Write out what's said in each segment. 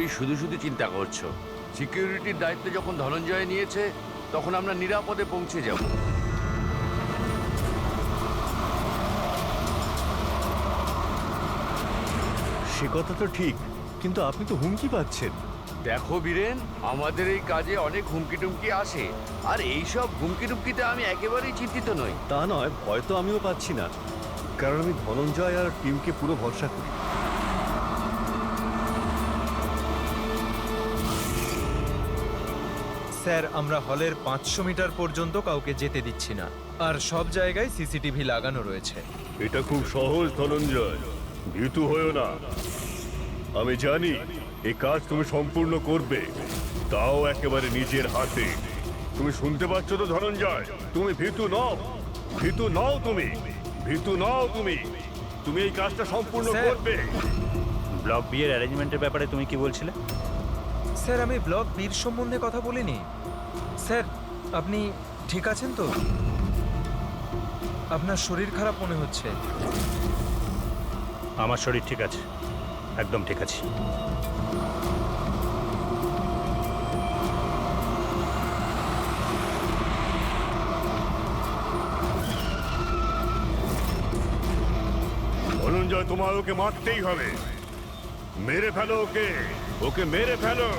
তুমি শুধু শুধু চিন্তা করছো। সিকিউরিটির দায়িত্ব যখন ধনঞ্জয় নিয়েছে তখন আমরা নিরাপদে পৌঁছে যাব। সে কথা তো ঠিক, কিন্তু আপনি তো হুমকি পাচ্ছেন। দেখো বীরেন, আমাদের এই কাজে অনেক হুমকি টুমকি আসে, আর এইসব হুমকি টুমকিতে আমি একেবারেই চিন্তিত নই। তা নয়, ভয় তো আমিও পাচ্ছি না, কারণ আমি ধনঞ্জয় আর টিমকে পুরো ভরসা করি। স্যার, আমরা হলের 500 মিটার পর্যন্ত কাউকে যেতে দিচ্ছি না, আর সব জায়গায় সিসিটিভি লাগানো রয়েছে। এটা খুব সহজ ধনঞ্জয়, ভীতু হয়েও না। আমি জানি এই কাজ তুমি সম্পূর্ণ করবে, তাও একেবারে নিজের হাতে। তুমি শুনতে পাচ্ছ তো ধনঞ্জয়? তুমি ভীতু নও, ভীতু নও, তুমি ভীতু নও, তুমি এই কাজটা সম্পূর্ণ স্যার। করবে। ব্লক বি এর অ্যারেঞ্জমেন্টের ব্যাপারে তুমি কি বলছিলে? স্যার, আমি ব্লক বীর সম্বন্ধে কথা বলিনি। স্যার, আপনি ঠিক আছেন তো? আপনার শরীর খারাপ মনে হচ্ছে। আমার শরীর ঠিক আছে, একদম ঠিক আছে। ধনঞ্জয়, তোমার ওকে মারতেই হবে। মেরে ফেলো ওকে, ওকে মেরে ফেলো,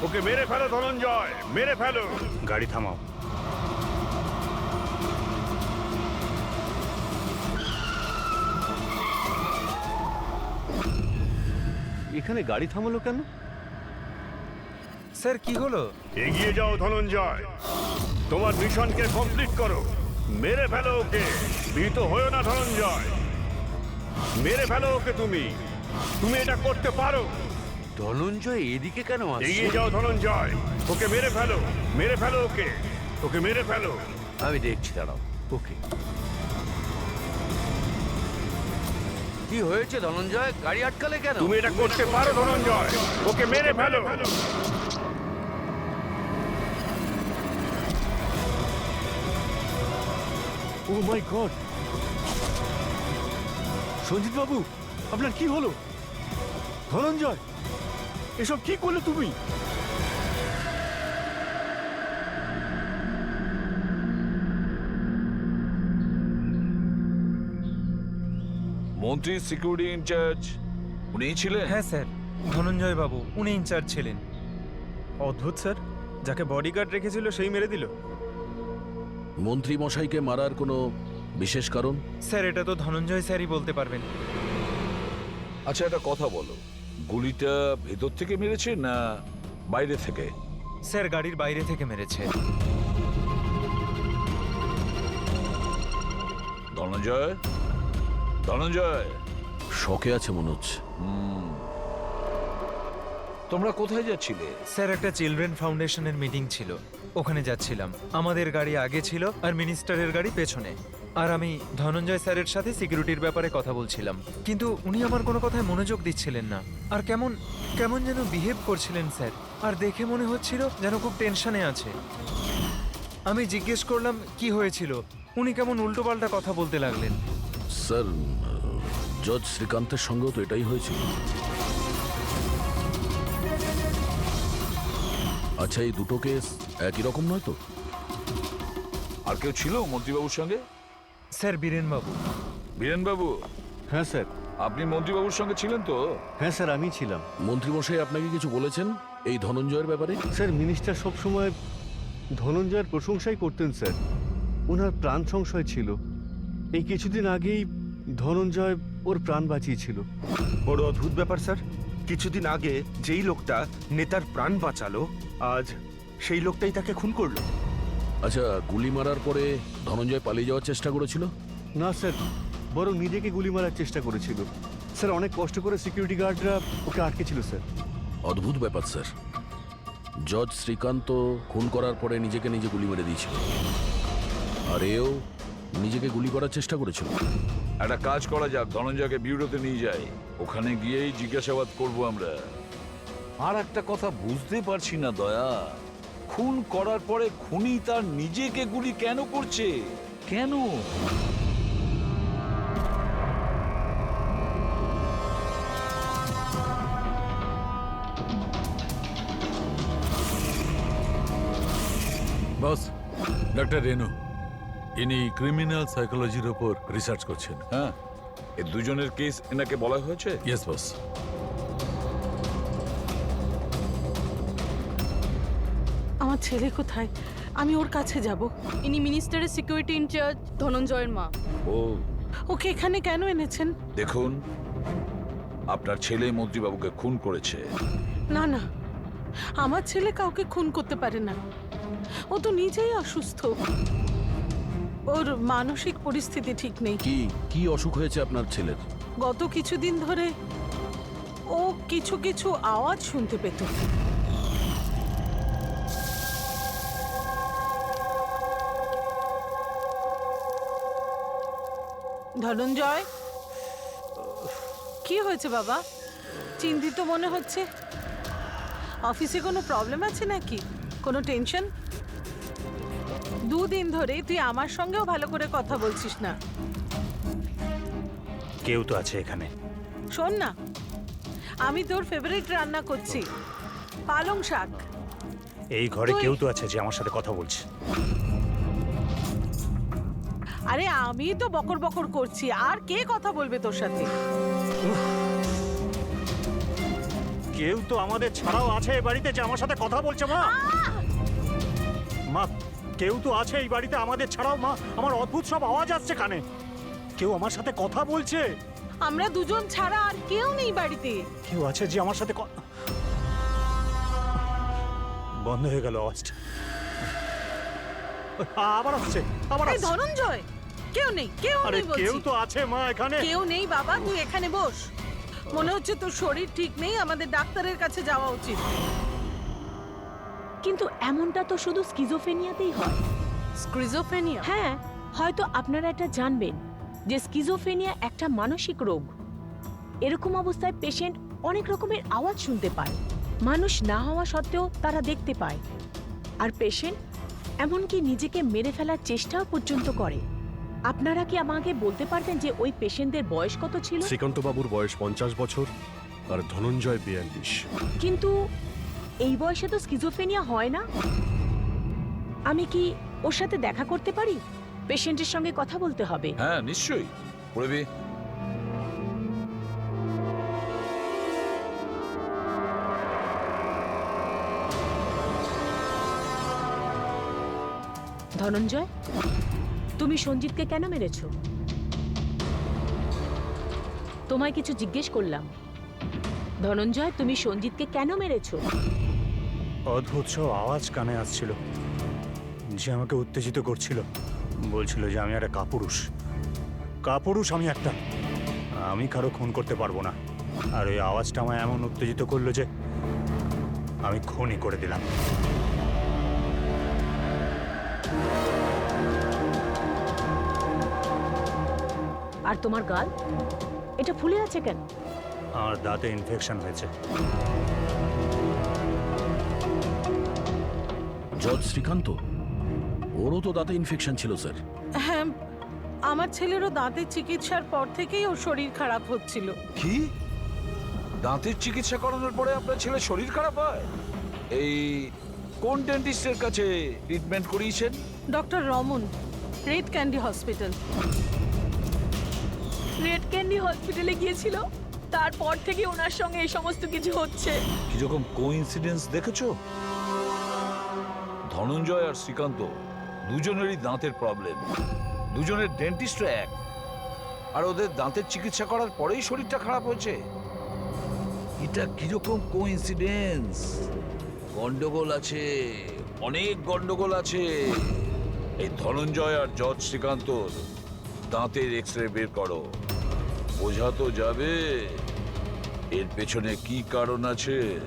ওকে মেরে ফেলো ধনঞ্জয়, মেরে ফেলো। গাড়ি থামাও। এখানে গাড়ি থামালো কেন? স্যার, কি হলো? এগিয়ে যাও ধনঞ্জয়, তোমার মিশনকে কমপ্লিট করো। মেরে ফেলো ওকে, ভীত হয়েও না ধনঞ্জয়, মেরে ফেলো ওকে। তুমি এটা করতে পারো। ধনঞ্জয় এদিকে কেন আসছে? এগিয়ে যাও ধনঞ্জয়, ওকে মেরে ফেলো, মেরে ফেলো ওকে, ওকে মেরে ফেলো। আমি দেখছি, দাঁড়াও। ওকে, কি হয়েছে ধনঞ্জয়? গাড়ি আটকালে কেন? তুমি এটা করতে পারো ধনঞ্জয়, ওকে মেরে ফেলো। ও মাই গড! সঞ্জিত বাবু, আপনার কি হলো? ধনঞ্জয়, এসব কি করলে তুমি? মন্ত্রী সিকিউরিটি ইনচার্জ উনিই ছিলেন? হ্যাঁ স্যার, ধনঞ্জয় বাবু, উনি ইনচার্জ ছিলেন। অদ্ভুত স্যার, যাকে বডিগার্ড রেখেছিল সেই মেরে দিল। মন্ত্রী মশাইকে মারার কোনো বিশেষ কারণ? স্যার, এটা তো ধনঞ্জয় স্যারই বলতে পারবেন। আচ্ছা, একটা কথা বলো, গুলিটা ভেতর থেকে মেরেছে না বাইরে থেকে? স্যার, গাড়ির বাইরে থেকে মেরেছে। ধনঞ্জয়, ধনঞ্জয়, শকে আছে মনে হচ্ছে। তোমরা কোথায় যাচ্ছিলে? স্যার, একটা চিলড্রেন ফাউন্ডেশনের মিটিং ছিল, ওখানে যাচ্ছিলাম। আমাদের গাড়ি আগে ছিল আর মিনিস্টারের গাড়ি পেছনে, আর আমি ধনঞ্জয় স্যারের সাথে সিকিউরিটির ব্যাপারে কথা বলছিলাম। কিন্তু উনি আমার কোনো কথায় মনোযোগ দিচ্ছিলেন না, আর কেমন কেমন যেন বিহেভ করছিলেন স্যার, আর দেখে মনে হচ্ছিল যেন খুব টেনশনে আছে। আমি জিজ্ঞেস করলাম কি হয়েছিল, উনি কেমন উল্টোপাল্টা কথা বলতে লাগলেন। স্যার, জজ শ্রীকান্তের সঙ্গেও তো এটাই হয়েছিল। আচ্ছা, এই দুটো কেস একই রকম নয় তো? আর কেউ ছিল মন্ত্রীবাবুর সঙ্গে? স্যার, বীরেনবাবু। বীরেনবাবু, হ্যাঁ স্যার। আপনি মন্ত্রীবাবুর সঙ্গে ছিলেন তো? হ্যাঁ স্যার, আমি ছিলাম। মন্ত্রী মশাই আপনাকে কিছু বলেছেন এই ধনঞ্জয়ের ব্যাপারে? স্যার, মিনিস্টার সবসময় ধনঞ্জয়ের প্রশংসাই করতেন স্যার, ওনার প্রাণ সংশয় ছিল। এই কিছুদিন আগেই ধনঞ্জয় ওর প্রাণ বাঁচিয়েছিল। বড় অদ্ভুত ব্যাপার স্যার, কিছুদিন আগে যেই লোকটা নেতার প্রাণ বাঁচালো, আজ সেই লোকটাই তাকে খুন করলো। আচ্ছা, গুলি মারার পরে ধনঞ্জয় পালিয়ে যাওয়ার চেষ্টা করেছিল? না স্যার, বরং নিজেকে গুলি মারার চেষ্টা করেছিল। স্যার, অনেক কষ্ট করে সিকিউরিটি গার্ডরা ওকে আটকেছিল স্যার। অদ্ভুত ব্যাপার স্যার। জজ শ্রীকান্ত খুন করার পরে নিজেকে নিজে গুলি মেরে দিয়েছিল, আর এও নিজেকে গুলি করার চেষ্টা করেছিল। একটা কাজ করা যাক, ধনঞ্জয়কে বিউরোতে নিয়ে যাই, ওখানে গিয়েই জিজ্ঞাসাবাদ করবো আমরা। আর একটা কথা বুঝতে পারছি না দয়া, খুন করার পরে খুনি তার নিজেকে গুলি কেন করছে? কেন? বস, ডক্টর রেনু ইনি ক্রিমিনাল সাইকোলজির ওপর রিসার্চ করছেন। হ্যাঁ, এই দুজনের কেস এনাকে বলা হয়েছে। Yes boss. আমার ছেলে কোথায়? আমি ওর কাছে যাব। ইনি মিনিস্টারের সিকিউরিটি ইনচার্জ ধনঞ্জয়ের মা। ও, ওকে এখানে কেন এনেছেন? দেখুন, আপনার ছেলে মন্ত্রীবাবুকে খুন করেছে। না না, আমার ছেলে কাউকে খুন করতে পারে না। ও তো নিজেই অসুস্থ। ওর মানসিক পরিস্থিতি ঠিক নেই। কি কি অসুখ হয়েছে আপনার ছেলের? গত কিছুদিন ধরে ও কিছু কিছু আওয়াজ শুনতে পেত। ধনঞ্জয়, কি হয়েছে বাবা? চিন্তিত মনে হচ্ছে। অফিসে কোনো প্রবলেম আছে নাকি? কোনো টেনশন? দুদিন ধরে তুই আমার সঙ্গেও ভালো করে কথা বলছিস না। কেউ তো আছে এখানে। শোন না, আমি তোর ফেভারিট রান্না করছি, পালং শাক। এই ঘরে তুই- কেউ তো আছে যে আমার সাথে কথা বলছে। আরে আমি তো বকর বকর করছি, আর কে কথা বলবে তোর সাথে? কেউ তো আমাদের ছাড়াও আছে এই বাড়িতে যে আমার সাথে কথা বলছে। মা, মা, কেউ তো আছে এই বাড়িতে আমাদের ছাড়াও। মা, আমার অদ্ভুত সব আওয়াজ আসছে কানে। কেউ আমার সাথে কথা বলছে। আমরা দুজন ছাড়া আর কেউ নেই বাড়িতে। কেউ আছে যে আমার সাথে বন্ধ হয়ে গেল আওয়াজটা। আবার আসছে, আবার এই আসছে। ধনঞ্জয়, কেউ নেই, কেউ আরে নেই কেউ বলছি। তো আছে মা এখানে। কেউ নেই বাবা, তুই এখানে বস। মনে হচ্ছে তোর শরীর ঠিক নেই, আমাদের ডাক্তারের কাছে যাওয়া উচিত। কিন্তু এমনটা তো শুধু স্কিজোফেনিয়াতেই হয়। স্কিজোফ্রেনিয়া? হ্যাঁ, হয়তো আপনারা এটা জানবেন যে স্কিজোফ্রেনিয়া একটা মানসিক রোগ। এরকম অবস্থায় পেশেন্ট অনেক রকমের আওয়াজ শুনতে পায়। মানুষ না হওয়া সত্ত্বেও তারা দেখতে পায়। আর পেশেন্ট এমনকি নিজেকে মেরে ফেলার চেষ্টাও পর্যন্ত করে। আপনারা কি আমাকে বলতে পারবেন যে ওই পেশেন্টদের বয়স কত ছিল? শ্রীকান্তবাবুর বয়স 50 বছর আর ধনঞ্জয় 42। কিন্তু এই বয়সে তো স্কিজোফ্রেনিয়া হয় না। আমি কি ওর সাথে দেখা করতে পারি? পেশেন্টের সঙ্গে কথা বলতে হবে। হ্যাঁ নিশ্চয়ই, পড়বি। ধনঞ্জয়, তুমি সঞ্জিতকে কেন মেরেছো? তোমায় কিছু জিজ্ঞেস করলাম। ধনঞ্জয়, তুমি সঞ্জিতকে কেন মেরেছো? অদ্ভুত সব আওয়াজ কানে আসছিল যে আমাকে উত্তেজিত করছিল। বলছিল যে আমি একটা কাপুরুষ। কাপুরুষ আমি একটা। আমি কারো খুন করতে পারবো না। আর ওই আওয়াজটা আমায় এমন উত্তেজিত করলো যে আমি খুনই করে দিলাম। আর তোমার গাল এটা ফুলে আছে কেন? আমার দাঁতে ইনফেকশন হয়েছে। জজ শ্রীকান্ত, ওরও তো দাঁতে ইনফেকশন ছিল স্যার। হ্যাঁ, আমার ছেলেরও দাঁতের চিকিৎসার পর থেকেই ওর শরীর খারাপ হচ্ছিল। কি? দাঁতের চিকিৎসা করানোর পরে আপনার ছেলে শরীর খারাপ হয়? এই কোন ডেন্টিস্টের কাছে ট্রিটমেন্ট করিয়েছেন? Doctor Raman, red candy hospital. Red candy হসপিটালে গিয়েছিল, তারপর থেকে ওনার সঙ্গে এই সমস্ত কিছু হচ্ছে। কিরকম কোইন্সিডেন্স দেখেছো? ধনঞ্জয় আর শ্রীকান্ত দুজনেরই দাঁতের প্রবলেম, দুজনের ডেন্টিস্ট এক, আর ওদের দাঁতের চিকিৎসা করার পরেই শরীরটা খারাপ হয়েছে। এটা কিরকম কোইন্সিডেন্স? গন্ডগোল আছে, অনেক গন্ডগোল আছে। এই ধনঞ্জয় আর জজ শ্রীকান্তর দাঁতের এক্সরে বের করো, বোঝা তো যাবে এর পেছনে কি কারণ আছে।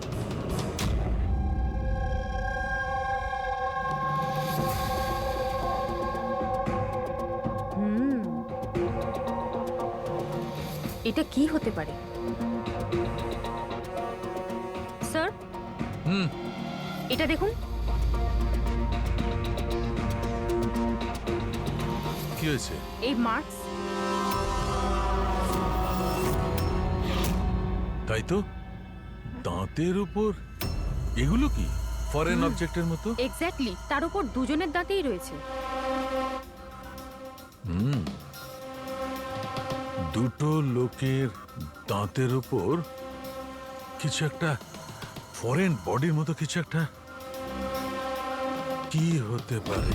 এটা কি হতে পারে? স্যার, এটা দেখুন। কি হয়েছে? এই মার্কস। তাই তো, দাঁতের উপর এগুলো কি ফরেন অবজেক্টের মতো? এক্স্যাক্টলি, তার উপর দুজনের দাঁতেই রয়েছে। দুটো লোকের দাঁতের উপর কিছু একটা ফরেন বডির মতো কিছু একটা কি হতে পারে?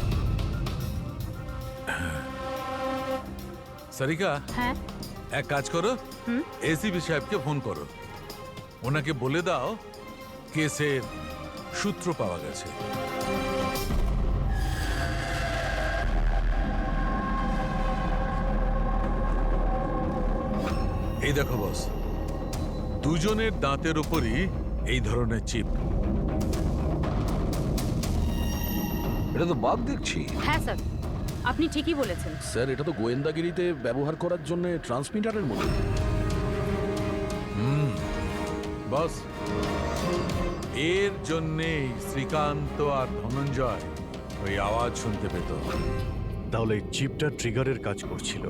সারিকা, হ্যাঁ, এক কাজ করো, এসিপি সাহেবকে ফোন করো, ওনাকে বলে দাও কেসের সূত্র পাওয়া গেছে। এই দেখো বস, দুজনের দাঁতের উপরই এই ধরনের চিপ। এটা তো বাদ দেখছি। হ্যাঁ স্যার, আপনি ঠিকই বলেছেন। স্যার, এটা তো গোয়েন্দাগিরিতে ব্যবহার করার জন্য ট্রান্সমিটারের মতো। বস, এর জন্যেই শ্রীকান্ত আর ধনঞ্জয় ওই আওয়াজ শুনতে পেত। তাহলে এই চিপটা ট্রিগারের কাজ করছিল,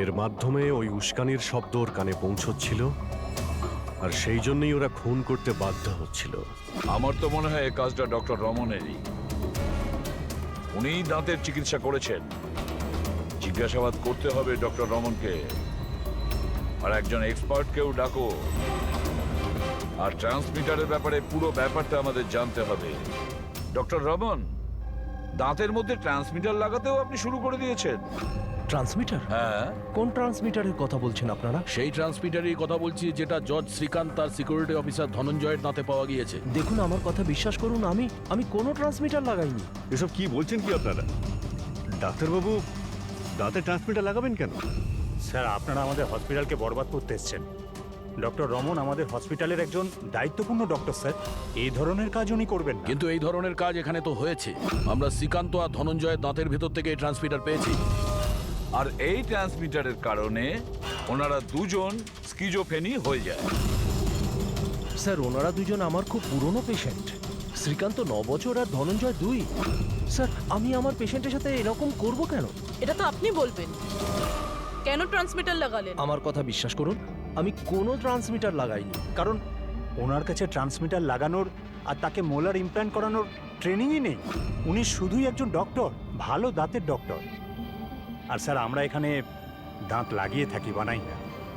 এর মাধ্যমে ওই উস্কানির শব্দ ওর কানে পৌঁছচ্ছিল, আর সেই জন্যই ওরা খুন করতে বাধ্য হচ্ছিল। আমার তো মনে হয় এই কাজটা ডক্টর রমনেরই। উনিই দাঁতের চিকিৎসা করেছেন। জিজ্ঞাসাবাদ করতে হবে ডক্টর রমনকে, আর একজন এক্সপার্টকেও ডাকো। আর ট্রান্সমিটারের ব্যাপারে পুরো ব্যাপারটা আমাদের জানতে হবে। ডক্টর রমন, দাঁতের মধ্যে ট্রান্সমিটার লাগাতেও আপনি শুরু করে দিয়েছেন? ট্রান্সমিটার? হ্যাঁ। কোন ট্রান্সমিটারের কথা বলছেন আপনারা? সেই ট্রান্সমিটারের কথা বলছি যেটা জজ শ্রীকান্ত তার সিকিউরিটি অফিসার ধনঞ্জয়ের দাঁতে পাওয়া গিয়েছে। দেখুন, আমার কথা বিশ্বাস করুন, আমি কোনো ট্রান্সমিটার লাগাইনি। এসব কি বলছেন কি আপনারা? ডাক্তারবাবু, দাঁতে ট্রান্সমিটার লাগাবেন কেন? স্যার, আপনারা আমাদের হসপিটালকে বরবাদ করতে এসেছেন। ডক্টর রমন আমাদের হসপিটালের একজন দায়িত্বপূর্ণ ডক্টর, স্যার। এই ধরনের কাজ উনি করবেন না। কিন্তু এই ধরনের কাজ এখানে তো হয়েছে। আমরা শ্রীকান্ত আর ধনঞ্জয়ের দাঁতের ভেতর থেকে এই ট্রান্সমিটার পেয়েছি। আর এই ট্রান্সমিটারের কারণে ওনারা দুজন স্কিজোফ্রেনি হয়ে যায়। স্যার, ওনারা দুজন আমার খুব পুরনো পেশেন্ট। শ্রীকান্ত 9 বছর আর ধনঞ্জয় 2। স্যার, আমি আমার পেশেন্টের সাথে এরকম করব কেন? এটা তো আপনি বলবেন। কেন ট্রান্সমিটার লাগালেন? আমার কথা বিশ্বাস করুন, আমি কোনো ট্রান্সমিটার লাগাইনি। কারণ ওনার কাছে ট্রান্সমিটার লাগানোর আর তাকে মোলার ইমপ্ল্যান্ট করানোর ট্রেনিংই নেই। উনি শুধুই একজন ডক্টর, ভালো দাঁতের ডক্টর। আর স্যার, আমরা এখানে দাঁত লাগিয়ে থাকি, বানাই না।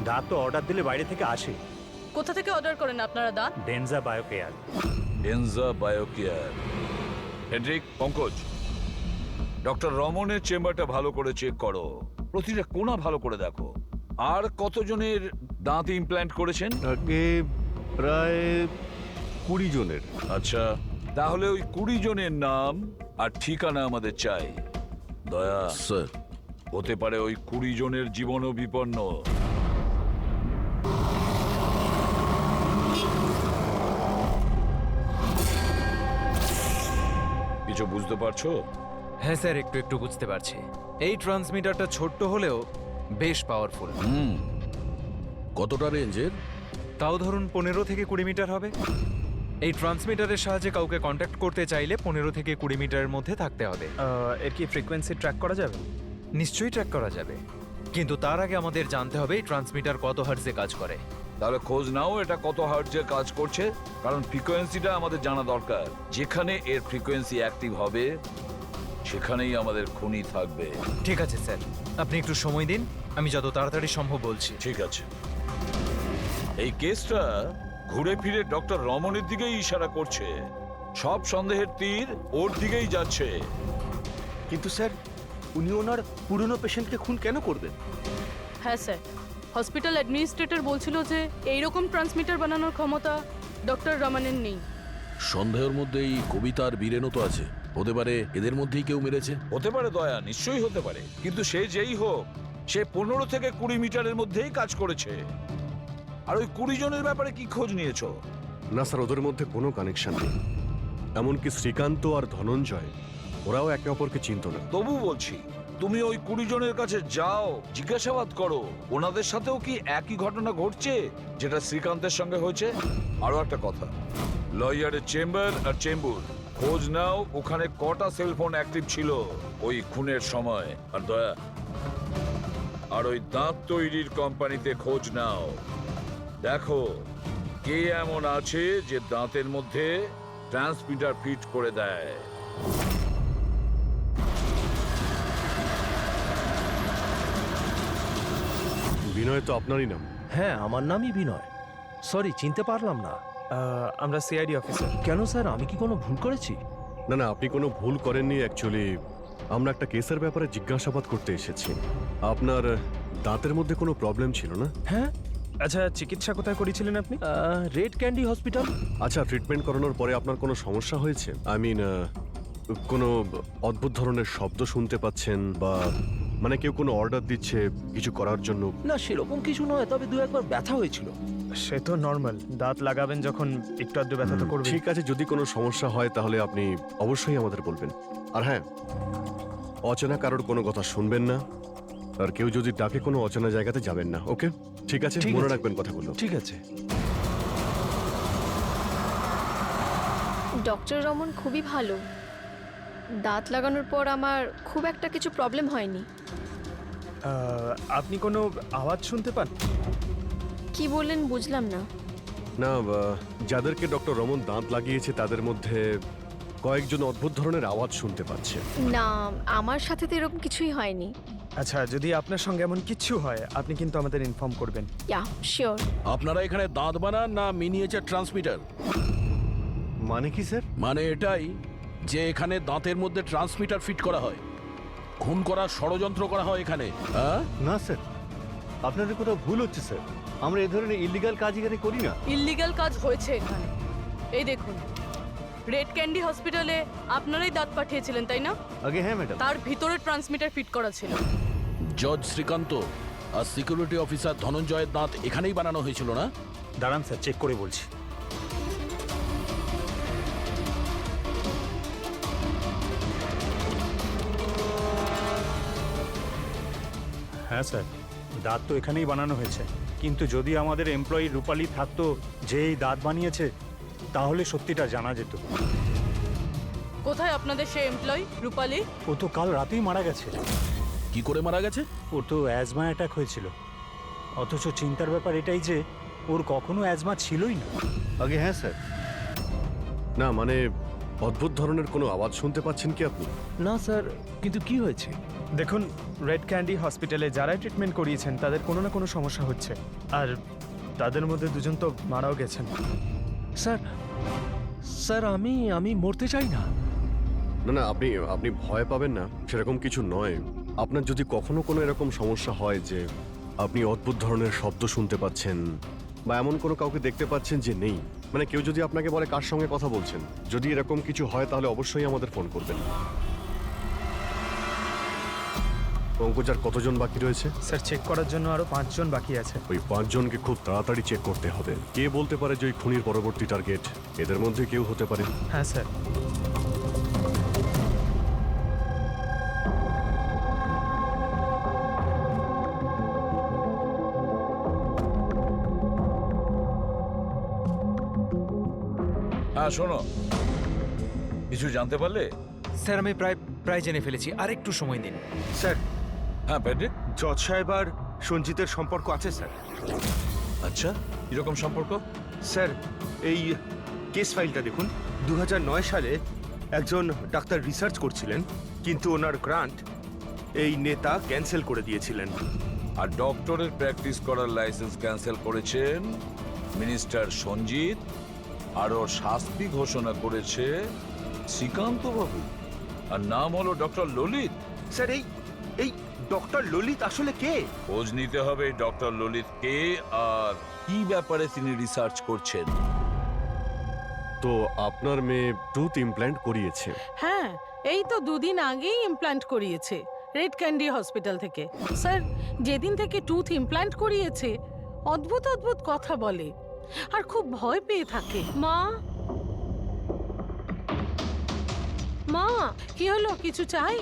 দাঁত তো অর্ডার দিলে বাইরে থেকে আসে। কোথা থেকে অর্ডার করেন আপনারা দাঁত? ডেনজা biocare. ডেনজা biocare. Hendrick, Pankaj, doctor রমনের চেম্বারটা ভালো করে চেক করো, প্রতিটা কোণা ভালো করে দেখো। আর কতজনের দাঁত ইমপ্ল্যান্ট করেছেন? আগে প্রায় 20 জনের। আচ্ছা, তাহলে ওই 20 জনের নাম আর ঠিকানা আমাদের চাই। দয়া স্যার, হতে পারে ওই 20 জনের জীবনও বিপন্ন। কিছু বুঝতে পারছো? হ্যাঁ স্যার, একটু একটু বুঝতে পারছি। এই ট্রান্সমিটারটা ছোট্ট হলেও বেশ পাওয়ারফুল। কতটা রেঞ্জের? তাও ধরুন 15 থেকে 20 মিটার হবে। এই ট্রান্সমিটারের সাহায্যে কাউকে কন্ট্যাক্ট করতে চাইলে 15 থেকে 20 মিটারের মধ্যে থাকতে হবে। এর কি ফ্রিকোয়েন্সি ট্র্যাক করা যাবে? নিশ্চয়ই ট্র্যাক করা যাবে, কিন্তু তার আগে আমাদের জানতে হবে এই ট্রান্সমিটার কত হার্টজে কাজ করে। তাহলে খোঁজ নাও এটা কত হার্টজে কাজ করছে, কারণ ফ্রিকোয়েন্সিটা আমাদের জানা দরকার। যেখানে এর ফ্রিকোয়েন্সি অ্যাক্টিভ হবে সেখানেই আমাদের খুনি থাকবে। ঠিক আছে স্যার, আপনি একটু সময় দিন, আমি যত তাড়াতাড়ি সম্ভব বলছি। ঠিক আছে। এই কেসটা ঘুরে ফিরে ডক্টর রমনের দিকেই ইশারা করছে। সব সন্দেহের তীর ওর দিকেই যাচ্ছে। কিন্তু স্যার, উনি ওনার পুরনো পেশেন্টকে খুন কেন করবেন? হ্যাঁ স্যার, হসপিটাল অ্যাডমিনিস্ট্রেটর বলছিল যে এইরকম ট্রান্সমিটার বানানোর ক্ষমতা ডক্টর রমনের নেই। সন্দেহের মধ্যে এই কবিতা আর বীরেনও তো আছে। হতে পারে এদের মধ্যেই কেউ মেরেছে। হতে পারে দয়া, নিশ্চয়ই হতে পারে। কিন্তু সে যেই হোক, সে 15 থেকে 20 মিটারের মধ্যেই কাজ করেছে। আর ওই 20 জনের ব্যাপারে কি খোঁজ নিয়েছো? না স্যার, ওদের মধ্যে কোনো কানেকশন নেই। এমনকি শ্রীকান্ত আর ধনঞ্জয়, ওরাও একে অপরকে চিনত না। তবু বলছি, তুমি ওই 20 জনের কাছে যাও, জিজ্ঞাসাবাদ করো, ওনাদের সাথেও কি একই ঘটনা ঘটছে যেটা শ্রীকান্তের সঙ্গে হয়েছে। আরো একটা কথা, লয়ারের চেম্বার আর চেম্বুর খোঁজ নাও, ওখানে কটা সেলফোন অ্যাক্টিভ ছিল ওই খুনের সময়। আর দয়া, আর ওই দাঁত তৈরির কোম্পানিতে খোঁজ নাও, দেখো কে এমন আছে যে দাঁতের মধ্যে ট্রান্সমিটার ফিট করে দেয়? বিনয় তো আপনারই নাম। হ্যাঁ, আমার নামই বিনয়। সরি, চিনতে পারলাম না। আমরা সিআইডি অফিসার। কেন স্যার, আমি কি কোনো ভুল করেছি? না না, আপনি কোনো ভুল করেননি। অ্যাকচুয়ালি আমরা একটা কেসের ব্যাপারে জিজ্ঞাসাবাদ করতে এসেছি। আপনার দাঁতের মধ্যে কোনো প্রবলেম ছিল না? হ্যাঁ। আচ্ছা, চিকিৎসা কোথায় করেছিলেন আপনি? Red candy hospital. আচ্ছা, ট্রিটমেন্ট করানোর পরে আপনার কোনো সমস্যা হয়েছে? আই মিন, কোনো অদ্ভুত ধরনের শব্দ শুনতে পাচ্ছেন, বা মানে কেউ কোনো অর্ডার দিচ্ছে কিছু করার জন্য? না, সেরকম কিছু নয়, তবে দু একবার ব্যথা হয়েছিল। সে তো নর্মাল, দাঁত লাগাবেন যখন একটু আধটু ব্যথা তো করবে। ঠিক আছে, যদি কোনো সমস্যা হয় তাহলে আপনি অবশ্যই আমাদের বলবেন। আর হ্যাঁ, অচেনা কারোর কোনো কথা শুনবেন না, আর কেউ যদি ডাকে কোনো অচেনা জায়গাতে যাবেন না। ওকে, ঠিক আছে, ঠিক মনে আছে। রাখবেন কথাগুলো। ঠিক আছে। ডক্টর রমন খুবই ভালো। দাঁত লাগানোর পর আমার খুব একটা কিছু প্রবলেম হয়নি। আপনি কোনো আওয়াজ শুনতে পান? কি বললেন বুঝলাম না। না, যাদেরকে ডক্টর রমন দাঁত লাগিয়েছে তাদের মধ্যে কয়েকজন অদ্ভুত ধরনের আওয়াজ শুনতে পাচ্ছে। না, আমার সাথে তো এরকম কিছুই হয়নি। আচ্ছা, যদি আপনার সঙ্গে এমন কিছু হয় আপনি কিন্তু আমাদের ইনফর্ম করবেন। ইয়া, শিওর। আপনারা এখানে দাঁত বানান না মিনিয়েচার ট্রান্সমিটার? মানে কি স্যার? মানে এটাই যে এখানে দাঁতের মধ্যে ট্রান্সমিটার ফিট করা হয়, খুন করার ষড়যন্ত্র করা হয় এখানে। হ্যাঁ? না স্যার, আপনাদের কোথাও ভুল হচ্ছে স্যার। আমরা এই ধরনের ইলিগাল কাজ এখানে করি না। ইল্লিগাল কাজ হয়েছে এখানে। এই দেখুন, রেড ক্যান্ডি হসপিটালে আপনারাই দাঁত পাঠিয়েছিলেন, তাই না? আগে হ্যাঁ ম্যাডাম। তার ভিতরে ট্রান্সমিটার ফিট করা ছিল। জজ শ্রীকান্ত আর সিকিউরিটি অফিসার ধনঞ্জয়ের দাঁত এখানেই বানানো হয়েছিল না? দাঁড়ান স্যার, চেক করে বলছি। হ্যাঁ স্যার, দাঁত তো এখানেই বানানো হয়েছে, কিন্তু যদি আমাদের এমপ্লয়ি রূপালী থাকতো যে এই দাঁত বানিয়েছে, তাহলে সত্যিটা জানা যেত। কোথায় আপনাদের সেই এমপ্লয়ি রূপালী? ও তো কাল রাতেই মারা গেছে। কি করে মারা গেছে? ওর তো অ্যাজমা অ্যাটাক হয়েছিল, অথচ চিন্তার ব্যাপার এটাই যে ওর কখনো অ্যাজমা ছিলই না। আগে হ্যাঁ স্যার। না মানে, অদ্ভুত ধরনের কোনো আওয়াজ শুনতে পাচ্ছেন কি আপনি? না স্যার, কিন্তু কি হয়েছে? দেখুন, রেড ক্যান্ডি হসপিটালে যারাই ট্রিটমেন্ট করিয়েছেন তাদের কোনো না কোনো সমস্যা হচ্ছে, আর তাদের মধ্যে দুজন তো মারাও গেছেন। স্যার, স্যার আমি মরতে চাই না। না না, আপনি ভয় পাবেন না, সেরকম কিছু নয়। আপনার যদি কখনো কোনো এরকম সমস্যা হয় যে আপনি অদ্ভুত ধরনের শব্দ শুনতে পাচ্ছেন, বা এমন কোনো কাউকে দেখতে পাচ্ছেন যে নেই, মানে কেউ যদি আপনাকে বলে কার সঙ্গে কথা বলছেন, যদি এরকম কিছু হয় তাহলে অবশ্যই আমাদের ফোন করবেন। পঙ্কজ, আর কতজন বাকি রয়েছে? স্যার, চেক করার জন্য আরো 5 জন বাকি আছে। ওই 5 জনকে খুব তাড়াতাড়ি চেক করতে হবে। কে বলতে পারে যে ওই খুনির পরবর্তী টার্গেট এদের মধ্যে কেউ হতে পারে? হ্যাঁ স্যার। হ্যাঁ, শোনো, কিছু জানতে পারলে? স্যার, আমি প্রায় জেনে ফেলেছি, আর একটু সময় দিন। স্যার, হ্যাঁ প্যাট্রিক। জজ সাহেব আর সঞ্জিতের সম্পর্ক আছে স্যার। আচ্ছা, কিরকম সম্পর্ক? স্যার, এই কেস ফাইলটা দেখুন। 2009 সালে একজন ডাক্তার রিসার্চ করছিলেন, কিন্তু ওনার গ্রান্ট এই নেতা ক্যান্সেল করে দিয়েছিলেন। আর ডক্টরের প্র্যাকটিস করার লাইসেন্স ক্যান্সেল করেছেন মিনিস্টার সঞ্জিত, আর ওর শাস্তি ঘোষণা করেছে শ্রীকান্ত বাবু, আর নাম হলো ডক্টর ললিত। স্যার, এই ডক্টর ললিত আসলে কে? খোঁজ নিতে হবে ডক্টর ললিত কে আর কি ব্যাপারে তিনি রিসার্চ করছেন। তো আপনার মেয়ে টুথ ইমপ্ল্যান্ট করিয়েছে? হ্যাঁ, এই তো 2 দিন আগেই ইমপ্ল্যান্ট করিয়েছে রেড ক্যান্ডি হসপিটাল থেকে। স্যার, যেদিন থেকে টুথ ইমপ্ল্যান্ট করিয়েছে অদ্ভুত অদ্ভুত কথা বলে আর খুব ভয় পেয়ে থাকে। মা, মা, কি হলো, কিছু চাই?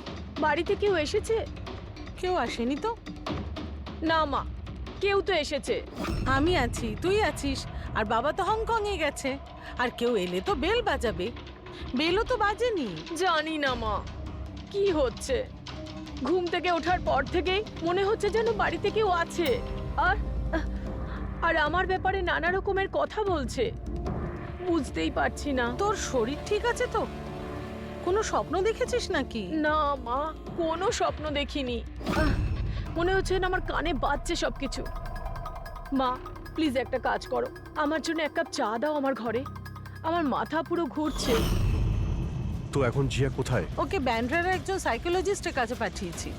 বাড়িতে কেউ এসেছে? কেউ আসেনি তো। না মা, কেউ তো এসেছে। আমি আছি, তুই আছিস, আর বাবা তো হংকং এ গেছে। আর কেউ এলে তো বেল বাজাবে, বেলও তো বাজেনি। জানি না মা, কি হচ্ছে। ঘুম থেকে ওঠার পর থেকেই মনে হচ্ছে যেন বাড়িতে কেউ আছে, আর আর আমার ব্যাপারে নানা রকমের কথা বলছে। বুঝতেই পারছি না। তোর শরীর ঠিক আছে তো? কোনো স্বপ্ন দেখেছিস নাকি? না মা, কোনো স্বপ্ন দেখিনি। মনে হচ্ছে না আমার কানে বাজছে সবকিছু। মা প্লিজ একটা কাজ করো, আমার জন্য এক কাপ চা দাও আমার ঘরে। আমার মাথা পুরো ঘুরছে। তো এখন জিয়া কোথায়? ওকে ব্যান্ড্রার একজন সাইকোলজিস্টের কাছে পাঠিয়েছি।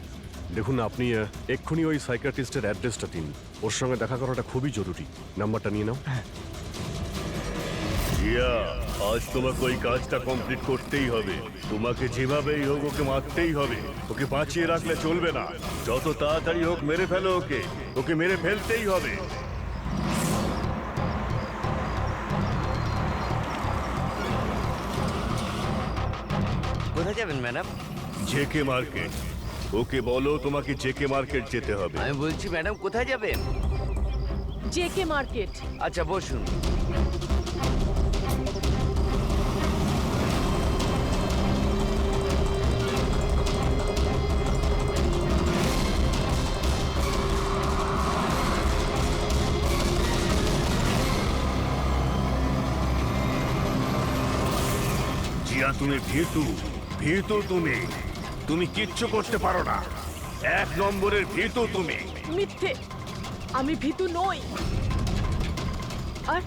দেখুন আপনি এক্ষুনি ওই সাইকিয়াট্রিস্টের অ্যাড্রেসটা দিন। ওর সঙ্গে দেখা করাটা খুবই জরুরি। নাম্বারটা নিয়ে নাও। জিয়া, আজ তোমাকে ওই কাজটা কমপ্লিট করতেই হবে। তোমাকে যেভাবেই হোক ওকে মারতেই হবে। ওকে বাঁচিয়ে রাখলে চলবে না। যত তাড়াতাড়ি হোক মেরে ফেলো ওকে। ওকে মেরে ফেলতেই হবে। কোথায় যাবেন ম্যাডাম? JK market. ওকে বলো তোমাকে জেকে মার্কেট যেতে হবে। আমি বলছি ম্যাডাম কোথায় যাবেন? JK market. আচ্ছা বসুন। জিয়া তুমি ভীতু, ভীতু তুমি। তুমি কিচ্ছু করতে পারো না। 1 নম্বরের ভীতু তুমি। মিথ্যে, আমি ভীতু নই। আর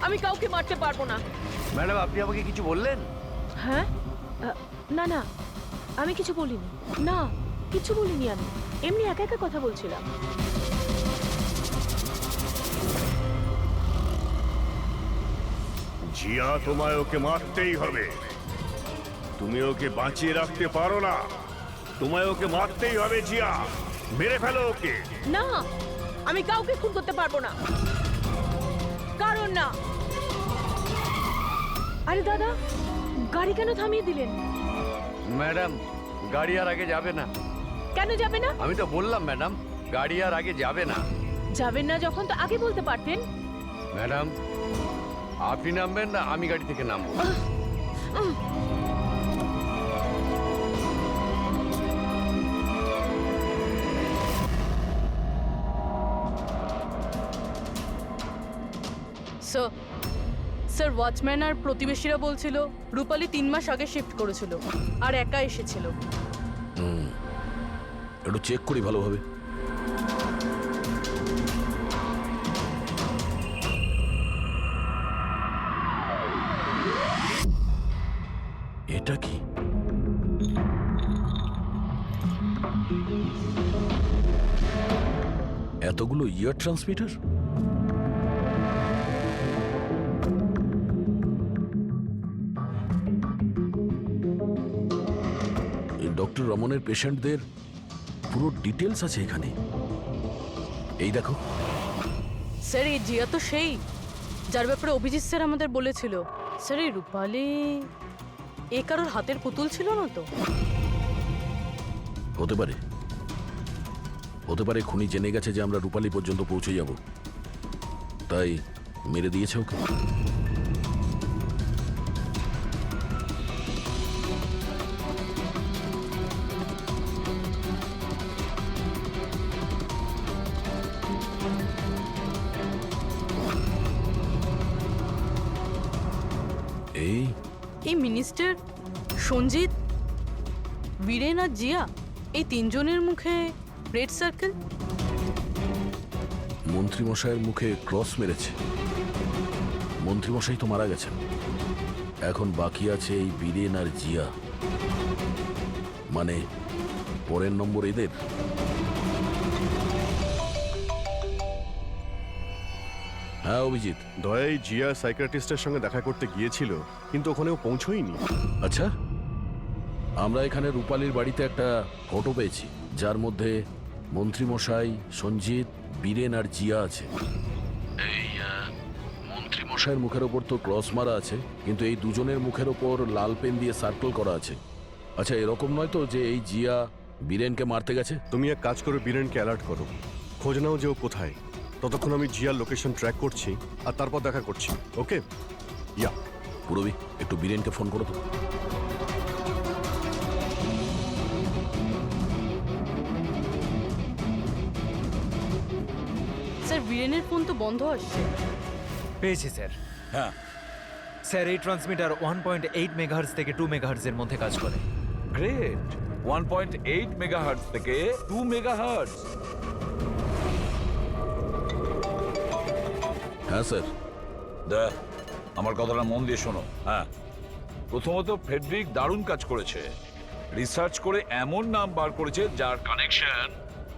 আমি কাউকে মারতে পারবো না। ম্যাডাম আপনি আমাকে কিছু বললেন? হ্যাঁ? না না, আমি কিছু বলিনি। না, কিছু বলিনি আমি। এমনি একা একা কথা বলছিলাম। জিয়া তোমায় ওকে মারতেই হবে। তুমি ওকে বাঁচিয়ে রাখতে পারো না। তোমায় ওকে মারতেই হবে জিয়া। মেরে ফেলো ওকে। না, আমি কাউকে খুন করতে পারবো না। কারণ না। আরে দাদা, গাড়ি কেন থামিয়ে দিলেন? ম্যাডাম গাড়ি আর আগে যাবে না। কেন যাবে না? আমি তো বললাম ম্যাডাম গাড়ি আর আগে যাবে না। যাবেন না যখন তো আগে বলতে পারতেন। ম্যাডাম আপনি নামবেন না আমি গাড়ি থেকে নামবো? স্যার ওয়াচম্যান আর প্রতিবেশীরা বলছিল রূপালী 3 মাস আগে শিফট করেছিল আর একা এসেছিল। একটু চেক করি ভালোভাবে। এটা কি? এতগুলো ইয়ার ট্রান্সমিটার? ডক্টর রমনের পেশেন্টদের পুরো ডিটেলস আছে এখানে। এই দেখো স্যার এই জিয়া তো সেই যার ব্যাপারে অভিজিৎ স্যার আমাদের বলেছিল। স্যার এই রূপালী এ কারোর হাতের পুতুল ছিল না তো? হতে পারে, হতে পারে খুনি জেনে গেছে যে আমরা রূপালী পর্যন্ত পৌঁছে যাব, তাই মেরে দিয়েছে ওকে। এই মিনিস্টার, সঞ্জিত, বীরেন আর জিয়া, এই 3 জনের মুখে রেড সার্কেল। মন্ত্রীমশাইয়ের মুখে ক্রস মেরেছে। মন্ত্রীমশাই তো মারা গেছেন, এখন বাকি আছে এই বীরেন আর জিয়া। মানে পরের নম্বর এদের। হ্যাঁ অভিজিৎ। দয়াই জিয়া সাইকিয়াট্রিস্টের সঙ্গে দেখা করতে গিয়েছিল, কিন্তু ওখানেও পৌঁছয়নি। আচ্ছা, আমরা এখানে রূপালীর বাড়িতে একটা ফটো পেয়েছি যার মধ্যে মন্ত্রীমশাই, সঞ্জিত, বীরেন আর জিয়া আছে। এই মন্ত্রীমশাইয়ের মুখের ওপর তো ক্রস মারা আছে, কিন্তু এই দুজনের মুখের ওপর লাল পেন দিয়ে সার্কেল করা আছে। আচ্ছা, এরকম নয় তো যে এই জিয়া বীরেনকে মারতে গেছে? তুমি এক কাজ করে বীরেনকে অ্যালার্ট করো, খোঁজ নাও যে ও কোথায়। ততক্ষণ আমি জিয়ার লোকেশন ট্র্যাক করছি আর তারপর দেখা করছি। ওকে? ইয়া। পুরবি, একটু বীরেনকে ফোন করো তো। স্যার বীরেনের ফোন তো বন্ধ আসছে। পেয়েছি স্যার। হ্যাঁ, স্যার এই ট্রান্সমিটার 1.8 মেগাহার্টজ থেকে 2 মেগাহার্টজের মধ্যে কাজ করে। গ্রেট। 1.8 মেগাহার্টজ থেকে 2 মেগাহার্টজ। হ্যাঁ স্যার। দেখ, আমার কথাটা মন দিয়ে শোনো। হ্যাঁ, প্রথমত ফেডরিক দারুণ কাজ করেছে। রিসার্চ করে এমন নাম বার করেছে যার কানেকশন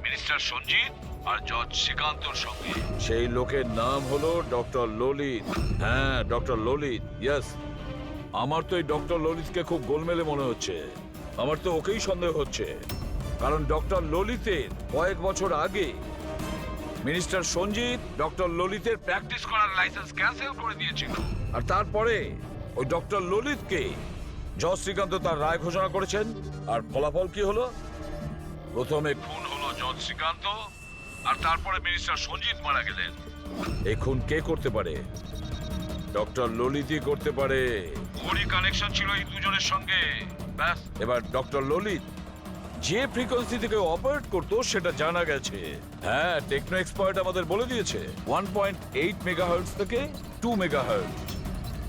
মিনিস্টার সঞ্জিত আর জজ শ্রীকান্তর সঙ্গে। সেই লোকের নাম হলো ডক্টর ললিত। হ্যাঁ, ডক্টর ললিত। ইয়েস, আমার তো এই ডক্টর ললিতকে খুব গোলমেলে মনে হচ্ছে। আমার তো ওকেই সন্দেহ হচ্ছে, কারণ ডক্টর ললিতের কয়েক বছর আগে মিনিস্টার সঞ্জিত ডক্টর ললিতের প্র্যাকটিস করার লাইসেন্স ক্যান্সেল করে দিয়েছিল। আর তারপরে ওই ডক্টর ললিতকে জজ শ্রীকান্ত তার রায় ঘোষণা করেছেন। আর ফলাফল কি হলো? প্রথমে খুন হলো জজ শ্রীকান্ত, আর তারপরে মিনিস্টার সঞ্জিত মারা গেলেন। এই খুন কে করতে পারে? ডক্টর ললিতই করতে পারে। ওরই কানেকশন ছিল এই দুজনের সঙ্গে। ব্যাস, এবার ডক্টর ললিত যে ফ্রিকোয়েন্সি থেকে অপারেট করতো সেটা জানা গেছে। হ্যাঁ, টেকনো এক্সপার্ট আমাদের বলে দিয়েছে 1.8 মেগাহার্টজ থেকে 2 মেগাহার্টজ।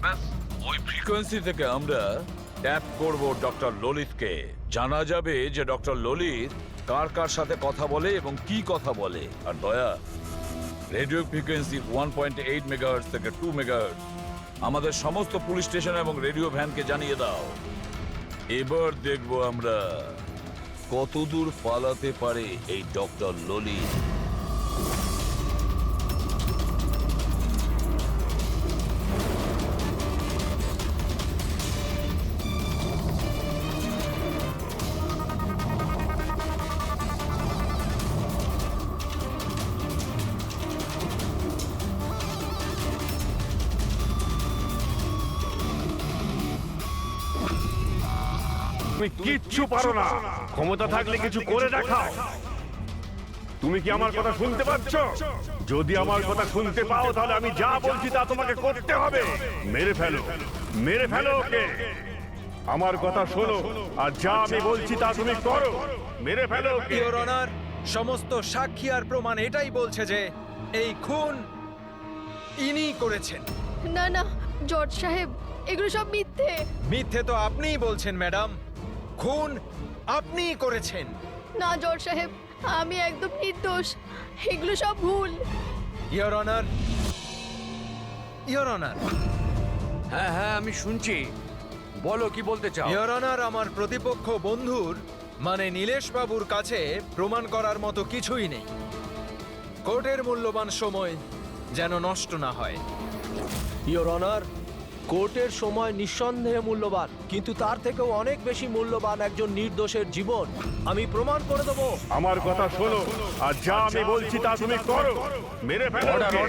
ব্যাস, ওই ফ্রিকোয়েন্সি থেকে আমরা ট্যাপ করব ডক্টর ললিতকে। জানা যাবে যে ডক্টর ললিত কার কার সাথে কথা বলে এবং কি কথা বলে। আর দয়া, রেডিও ফ্রিকোয়েন্সি 1.8 মেগাহার্টজ থেকে 2 মেগাহার্টজ আমাদের সমস্ত পুলিশ স্টেশন এবং রেডিও ভ্যানকে জানিয়ে দাও। এবার দেখবো আমরা কতদূর পালাতে পারে এই ডক্টর ললিত। তুমি কিচ্ছু পারো না। ক্ষমতা থাকলে কিছু করে দেখাও। তুমি কি আমার কথা শুনতে পাচ্ছ? যদি আমার কথা শুনতে পাও তাহলে আমি যা বলছি তা তোমাকে করতে হবে। মেরে ফেলো, মেরে ফেলো ওকে। আমার কথা শোনো, আর যা আমি বলছি তা তুমি করো। মেরে ফেলো ওকে। ইওর অনার, সমস্ত সাক্ষী আর প্রমাণ এটাই বলছে যে এই খুন ইনি করেছেন। না না জর্জ সাহেব, এগুলো সব মিথ্যে। মিথ্যে তো আপনিই বলছেন ম্যাডাম। খুন আপনিই করেছেন। না জর্জ সাহেব, আমি একদম নির্দোষ। এগুলো সব ভুল। Your honour, your honour. হ্যাঁ হ্যাঁ, আমি শুনছি। বলো, কি বলতে চাও? ইওর অনার, আমার প্রতিপক্ষ বন্ধুর মানে নীলেশ বাবুর কাছে প্রমাণ করার মতো কিছুই নেই। কোর্টের মূল্যবান সময় যেন নষ্ট না হয়। ইওর অনার, কোর্টের সময় নিঃসন্দেহে মূল্যবান, কিন্তু তার থেকেও অনেক বেশি মূল্যবান একজন নির্দোষের জীবন। আমি প্রমাণ করে দেবো। আমার কথা শোনো, আর যা আমি বলছি তা তুমি করো। মেরে ফেলো ওকে।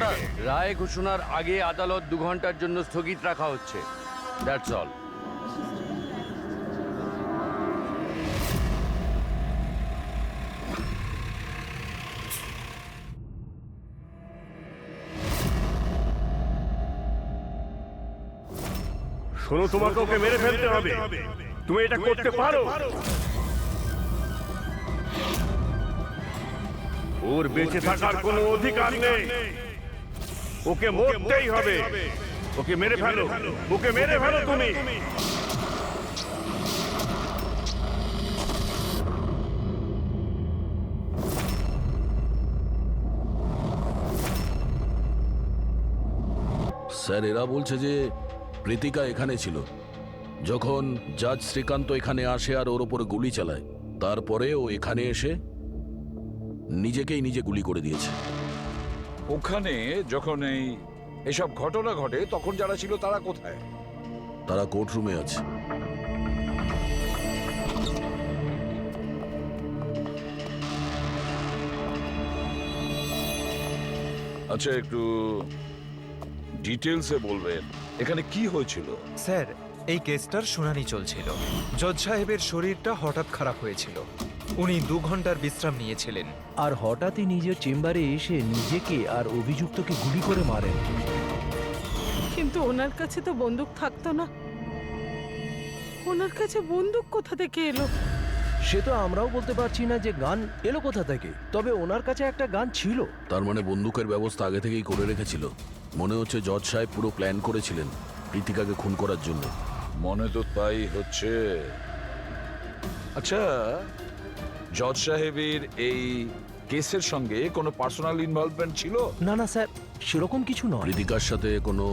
রায় ঘোষণার আগে আদালত 2 ঘন্টার জন্য স্থগিত রাখা হচ্ছে। That's all. শোনো, তোমাকে ওকে মেরে ফেলতে হবে। তুমি এটা করতে পারো। ওর বেঁচে থাকার কোনো অধিকার নেই। ওকে মরতেই হবে। ওকে মেরে ফেলো, ওকে মেরে ফেলো তুমি। স্যার, এরা বলছে যে প্রীতিকা এখানে ছিল যখন জাজ শ্রীকান্ত এখানে আসে আর ওর ওপরে গুলি চালায়। তারপরে ও এখানে এসে নিজেকেই নিজে গুলি করে দিয়েছে। ওখানে যখন এসব ঘটনা ঘটে তখন যারা ছিল তারা কোথায়? তারা কোর্টরুমে আছে। আচ্ছা, একটু ডিটেলসে বলবেন এখানে কি হয়েছিল? স্যার, এই কেসটার শুনানি চলছিল। জজ সাহেবের শরীরটা হঠাৎ খারাপ হয়েছিল। উনি 2 ঘন্টার বিশ্রাম নিয়েছিলেন। আর হঠাৎই নিজের চেম্বারে এসে নিজেকে আর অভিযুক্তকে গুলি করে মারেন। কিন্তু ওনার কাছে তো বন্দুক থাকতো না। ওনার কাছে বন্দুক কোথা থেকে এলো? সে তো আমরাও বলতে পারছি না যে গান এলো কোথা থেকে, তবে ওনার কাছে একটা গান ছিল। তার মানে বন্দুকের ব্যবস্থা আগে থেকেই করে রেখেছিল। মনে হচ্ছে জজ সাহেব পুরো প্ল্যান করেছিলেন প্রীতিকাকে খুন করার জন্য। মনে তো তাই হচ্ছে। আচ্ছা, জজ সাহেবের এই কেসের সঙ্গে কোনো পার্সোনাল ইনভলভমেন্ট ছিল? না না স্যার, সেরকম কিছু নয়। প্রীতিকার সাথে কোনো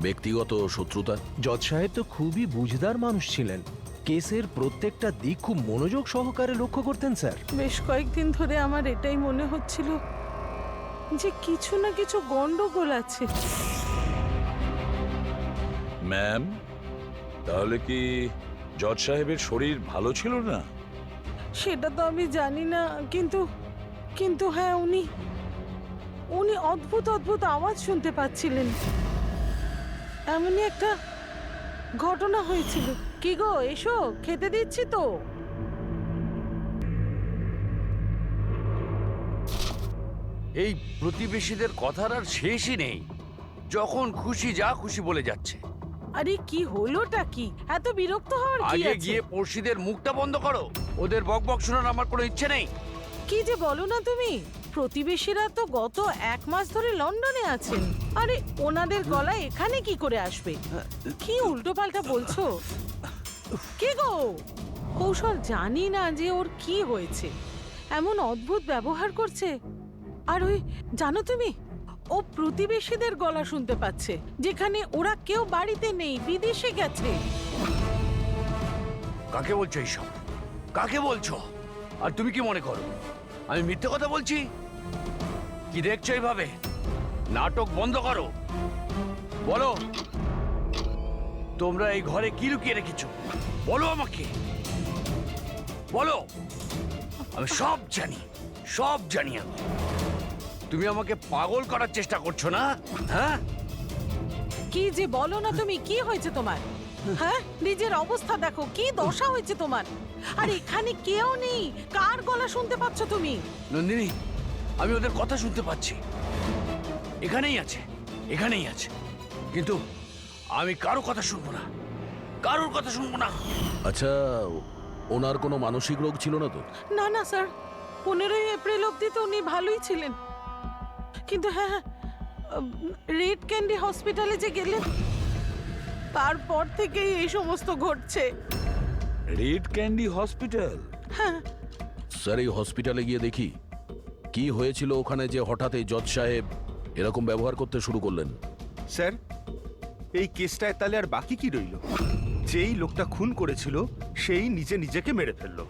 ব্যক্তিগত শত্রুতা? জজ সাহেব তো খুবই বুঝদার মানুষ ছিলেন, কেসের প্রত্যেকটা দিক খুব মনোযোগ সহকারে লক্ষ্য করতেন স্যার। বেশ কয়েকদিন ধরে আমার এটাই মনে হচ্ছিল যে কিছু না কিছু গন্ডগোল আছে। ম্যাম, তাহলে কি জজ সাহেবের শরীর ভালো ছিল না? সেটা তো আমি জানি না, কিন্তু কিন্তু হ্যাঁ, উনি উনি অদ্ভুত অদ্ভুত আওয়াজ শুনতে পাচ্ছিলেন। এমনই একটা ঘটনা হয়েছিল। কি গো, এসো, খেতে দিচ্ছি তো। এই প্রতিবেশীদের কথার আর শেষই নেই, যখন খুশি যা খুশি বলে যাচ্ছে। আরে কি হলোটা কি? এত বিরক্ত হওয়ার কি আগে আছে? গিয়ে পড়শিদের মুখটা বন্ধ করো। ওদের বকবক শোনার আমার কোনো ইচ্ছে নেই। কি যে বলো না তুমি। প্রতিবেশীরা তো গত 1 মাস ধরে লন্ডনে আছেন। আরে ওনাদের গলা এখানে কি করে আসবে? কি উল্টোপাল্টা বলছো? কি গো কৌশল, জানি না যে ওর কি হয়েছে, এমন অদ্ভুত ব্যবহার করছে। আর ওই জানো তুমি, ও প্রতিবেশীদের গলা শুনতে পাচ্ছে, যেখানে ওরা কেউ বাড়িতে নেই, বিদেশে গেছে। কাকে বলছো এইসব? কাকে বলছো? আর তুমি কি মনে করো আমি মিথ্যে কথা বলছি? কি দেখছো এইভাবে? নাটক বন্ধ করো। বলো, তোমরা এই ঘরে কি লুকিয়ে রেখেছো? বলো আমাকে, বলো। আমি সব জানি, সব জানি আমি। তুমি আমাকে পাগল করার চেষ্টা করছো না? হ্যাঁ, কি যে বলো না তুমি, কি হয়েছে তোমার? হ্যাঁ, নিজের অবস্থা দেখো, কি দশা হয়েছে তোমার। আর এখানে কেউ নেই, কার গলা শুনতে পাচ্ছ তুমি? নন্দিনী, আমি ওদের কথা শুনতে পাচ্ছি। এখানেই আছে, এখানেই আছে, কিন্তু আমি কারো কথা শুনবো না, কারোর কথা শুনবো না। আচ্ছা, ওনার কোনো মানসিক রোগ ছিল না তো? না না স্যার, 15ই এপ্রিল অবধি তো উনি ভালোই ছিলেন। কিন্তু হ্যাঁ, রেড ক্যান্ডি হসপিটালে যে গেলেন, তারপর থেকেই এই সমস্ত ঘটছে। Red candy hospital? হ্যাঁ স্যার, এই হসপিটালে গিয়ে দেখি কি হয়েছিল ওখানে যে হঠাৎ এই জজ সাহেব এরকম ব্যবহার করতে শুরু করলেন। স্যার, এই কেসটায় তাহলে আর বাকি কি রইল? যেই লোকটা খুন করেছিল সেই নিজে নিজেকে মেরে ফেললো।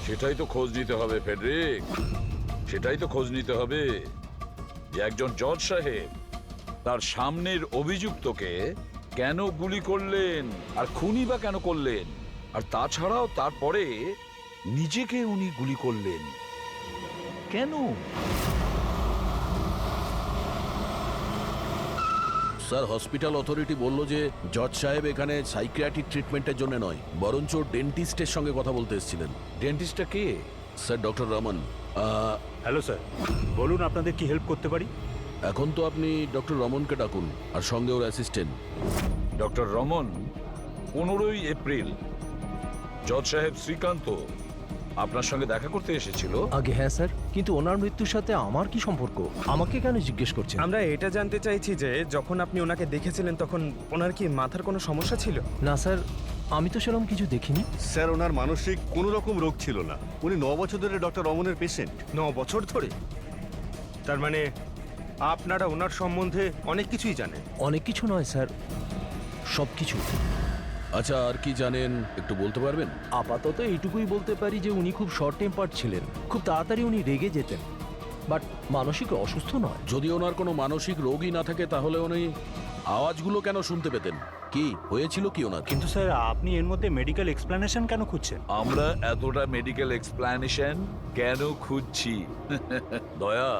সেটাই তো খোঁজ নিতে হবে ফেডরিক, সেটাই তো খোঁজ নিতে হবে যে একজন জজ সাহেব তার সামনের অভিযুক্তকে কেন গুলি করলেন, আর খুনি বা কেন করলেন, আর তাছাড়াও তারপরে নিজেকে উনি গুলি করলেন কেন? স্যার, হসপিটাল অথরিটি বলল যে জজ সাহেব এখানে সাইকিয়াট্রিক ট্রিটমেন্টের জন্য নয়, বরঞ্চ ডেন্টিস্টের সঙ্গে কথা বলতে এসেছিলেন। ডেন্টিস্টটা কে? Sir, doctor Raman. Hello sir, বলুন আপনাদের কি হেল্প করতে পারি? এখন তো আপনি ডক্টর রমনকে ডাকুন, আর সঙ্গে ওর অ্যাসিস্ট্যান্ট। ডক্টর রমন, 15ই এপ্রিল জজ সাহেব শ্রীকান্ত আপনার সঙ্গে দেখা করতে এসেছিল। আগে হ্যাঁ স্যার, কিন্তু ওনার মৃত্যুর সাথে আমার কি সম্পর্ক? আমাকে কেন জিজ্ঞেস করছেন? আমরা এটা জানতে চাইছি যে যখন আপনি ওনাকে দেখেছিলেন তখন ওনার কি মাথার কোনো সমস্যা ছিল? না স্যার, আমি তো সেরকম কিছু দেখিনি। স্যার, ওনার মানসিক কোনো রকম রোগ ছিল না। উনি 9 বছর ধরে ডক্টর রমনের পেশেন্ট। 9 বছর ধরে? তার মানে আপনারা ওনার সম্বন্ধে অনেক কিছুই জানেন। অনেক কিছু নয় স্যার, সব কিছু। আচ্ছা, আর কি জানেন একটু বলতে পারবেন? আপাতত এইটুকুই বলতে পারি যে উনি খুব শর্ট টেম্পার্ড ছিলেন, খুব তাড়াতাড়ি উনি রেগে যেতেন, বাট মানসিক অসুস্থ নয়। যদি ওনার কোনো মানসিক রোগই না থাকে তাহলে উনি আওয়াজগুলো কেন শুনতে পেতেন? কি হয়েছিল কি ওনার? কিন্তু স্যার, আপনি এর মধ্যে মেডিকেল এক্সপ্লেনেশন কেন খুঁজছেন? আমরা এতটা মেডিকেল এক্সপ্লেনেশন কেন খুঁজছি? দয়া,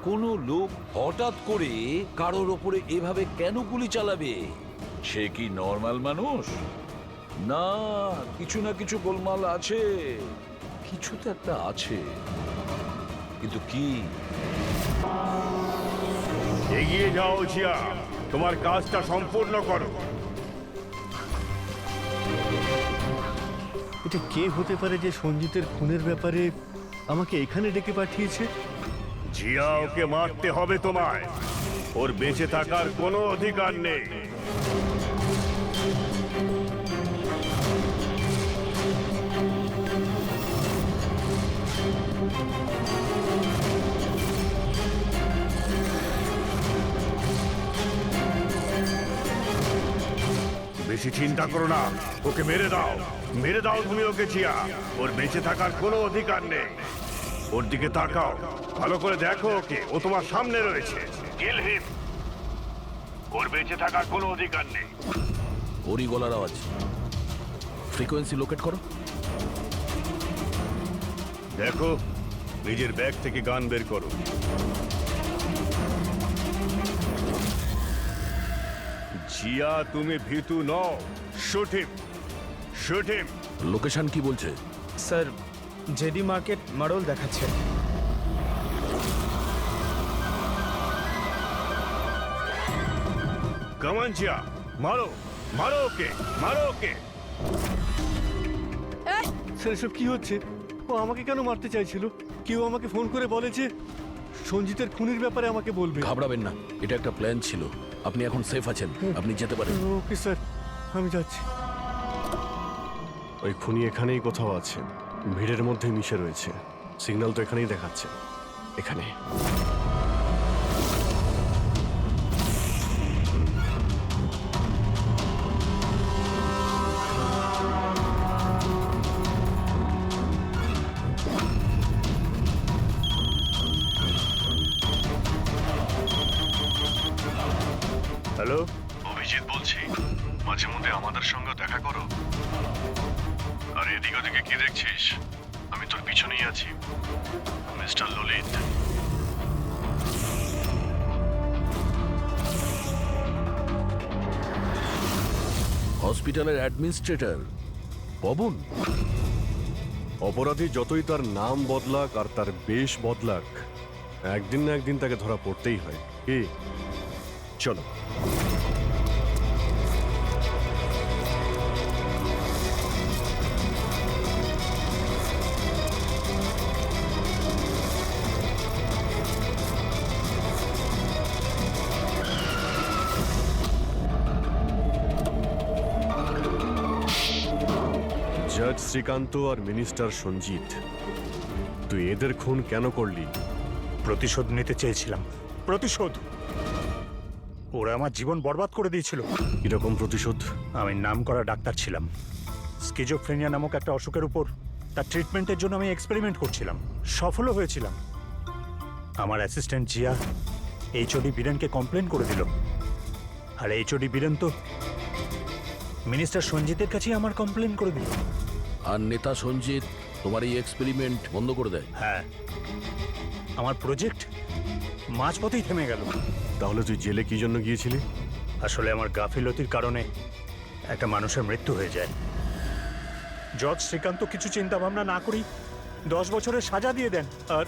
কোনো লোক হঠাৎ করে কারোর ওপরে এভাবে কেন গুলি চালাবে? সে কি নর্মাল মানুষ? না, কিছু না কিছু গোলমাল আছে, কিছু তো একটা আছে, কিন্তু কি? এগিয়ে যাও জিয়া, তোমার কাজটা সম্পূর্ণ করো। এটা কে হতে পারে যে সঞ্জিতের খুনের ব্যাপারে আমাকে এখানে ডেকে পাঠিয়েছে? জিয়া, ওকে মারতে হবে তোমায়। ওর বেঁচে থাকার কোনো অধিকার নেই। বেশি চিন্তা করো না, ওকে মেরে দাও। মেরে দাও তুমি ওকে, জিয়া। ওর বেঁচে থাকার কোনো অধিকার নেই। ওর দিকে তাকাও, ভালো করে দেখো ওকে, ও তোমার সামনে রয়েছে। কিল হিম। ওর বেঁচে থাকার কোনো অধিকার নেই। ওরই গলার আওয়াজ। ফ্রিকোয়েন্সি লোকেট করো। দেখো, নিজের ব্যাগ থেকে গান বের করো। জিয়া, তুমি ভীতু নও। Shoot him, shoot him. Location কি বলছে? স্যার, জেডি মার্কেট মারোল দেখাচ্ছে। কামান জিয়া, মারো, মারো ওকে, মারো ওকে। স্যার, এসব কি হচ্ছে? ও আমাকে কেন মারতে চাইছিল? কেউ আমাকে ফোন করে বলে যে সঞ্জিতের খুনের ব্যাপারে আমাকে বলবে। ঘাবড়াবেন না, এটা একটা প্ল্যান ছিল। আপনি এখন সেফ আছেন, আপনি যেতে পারেন। ওকে স্যার, আমি যাচ্ছি। ওই খুনি এখানেই কোথাও আছে, ভিড়ের মধ্যে মিশে রয়েছে। সিগন্যাল তো এখানেই দেখাচ্ছে, এখানে। হ্যালো, অভিজিৎ বলছি। মাঝে মধ্যে আমাদের সঙ্গে দেখা করো। আর এদিক ওদিকে কি দেখছিস? আমি তোর পিছনেই আছি, মিস্টার ললিত। হসপিটালের অ্যাডমিনিস্ট্রেটর পবন। অপরাধী যতই তার নাম বদলাক আর তার বেশ বদলাক, একদিন না একদিন তাকে ধরা পড়তেই হয়। কি, চলো। জজ শ্রীকান্ত আর মিনিস্টার সঞ্জিত, তুই এদের খুন কেন করলি? প্রতিশোধ নিতে চেয়েছিলাম। প্রতিশোধ। ওরা আমার জীবন বরবাদ করে দিয়েছিল। এরকম প্রতিশোধ? আমি নামকরা ডাক্তার ছিলাম। স্কিজোফ্রেনিয়া নামক একটা অসুখের উপর তার ট্রিটমেন্টের জন্য আমি এক্সপেরিমেন্ট করছিলাম। সফলও হয়েছিলাম। আমার অ্যাসিস্ট্যান্ট জিয়া এইচওডি বীরেনকে কমপ্লেন করে দিল। আর এইচওডি বীরেন তো মিনিস্টার সঞ্জিতের কাছেই আমার কমপ্লেন করে দিল। আর নেতা সঞ্জিত তোমার এই এক্সপেরিমেন্ট বন্ধ করে দেয়। হ্যাঁ, আমার প্রজেক্ট মাঝপথেই থেমে গেল। তাহলে তুই জেলে কি জন্য গিয়েছিলি? আসলে আমার গাফিলতির কারণে একটা মানুষের মৃত্যু হয়ে যায়। জজ শ্রীকান্ত কিছু চিন্তা ভাবনা না করেই 10 বছরের সাজা দিয়ে দেন আর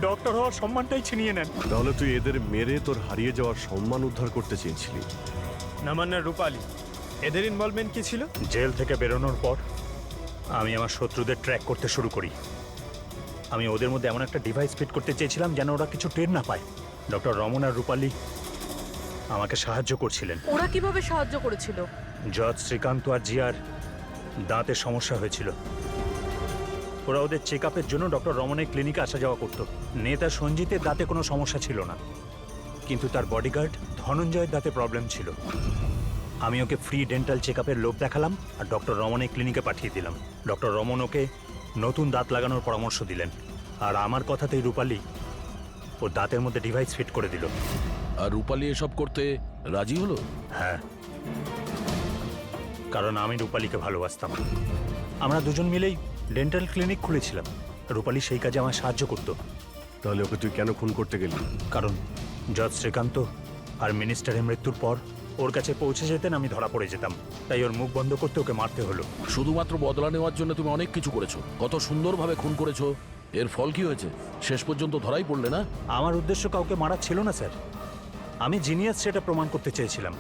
ডক্টর হওয়ার সম্মানটাই ছিনিয়ে নেন। তাহলে তুই এদের মেরে তোর হারিয়ে যাওয়ার সম্মান উদ্ধার করতে চেয়েছিলি। নামান্না, রূপালী, এদের ইনভলভমেন্ট কি ছিল? জেল থেকে বেরোনোর পর আমি আমার শত্রুদের ট্র্যাক করতে শুরু করি। আমি ওদের মধ্যে এমন একটা ডিভাইস ফিট করতে চেয়েছিলাম যেন ওরা কিছু টের না পায়। ডক্টর রমন আর রূপালী আমাকে সাহায্য করছিলেন। ওরা কিভাবে সাহায্য করেছিল? জজ শ্রীকান্ত আর জিয়ার দাঁতের সমস্যা হয়েছিল। ওরা ওদের চেক আপের জন্য ডক্টর রমনের ক্লিনিকে আসা যাওয়া করতো। নেতা সঞ্জিতের দাঁতে কোনো সমস্যা ছিল না, কিন্তু তার বডিগার্ড ধনঞ্জয়ের দাঁতে প্রবলেম ছিল। আমি ওকে ফ্রি ডেন্টাল চেক আপের লোভ দেখালাম আর ডক্টর রমনের ক্লিনিকে পাঠিয়ে দিলাম। ডক্টর রমন ওকে নতুন দাঁত লাগানোর পরামর্শ দিলেন। আর আমার কথাতেই রূপালী ও দাঁতের মধ্যে ডিভাইস ফিট করে দিল। আর রূপালী এসব করতে রাজি হলো? হ্যাঁ, কারণ আমি রূপালীকে ভালোবাসতাম। আমরা দুজন মিলেই ডেন্টাল ক্লিনিক খুলেছিলাম। রূপালী সেই কাজে আমার সাহায্য করত। তাহলে ওকে তুই কেন খুন করতে গেলি? কারণ জজ শ্রীকান্ত আর মিনিস্টারের মৃত্যুর পর ওর কাছে পৌঁছে যেতেন আমি ধরা পড়ে যেতাম। তাই ওর মুখ বন্ধ করতে ওকে মারতে হলো। শুধুমাত্র বদলা নেওয়ার জন্য তুমি অনেক কিছু করেছো, কত সুন্দরভাবে খুন করেছো। এর ফল কি হয়েছে? শেষ পর্যন্ত ধরাই পড়লে না। আমার উদ্দেশ্য কাউকে মারা ছিল না স্যার। আমি জিনিয়াস সেটা প্রমাণ করতে চেয়েছিলাম।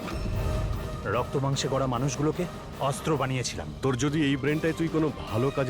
রক্ত মাংসে গড়া মানুষগুলোকে অস্ত্র বানিয়েছিলাম। তোর যদি এই ব্রেনটায় তুই কোনো ভালো কাজে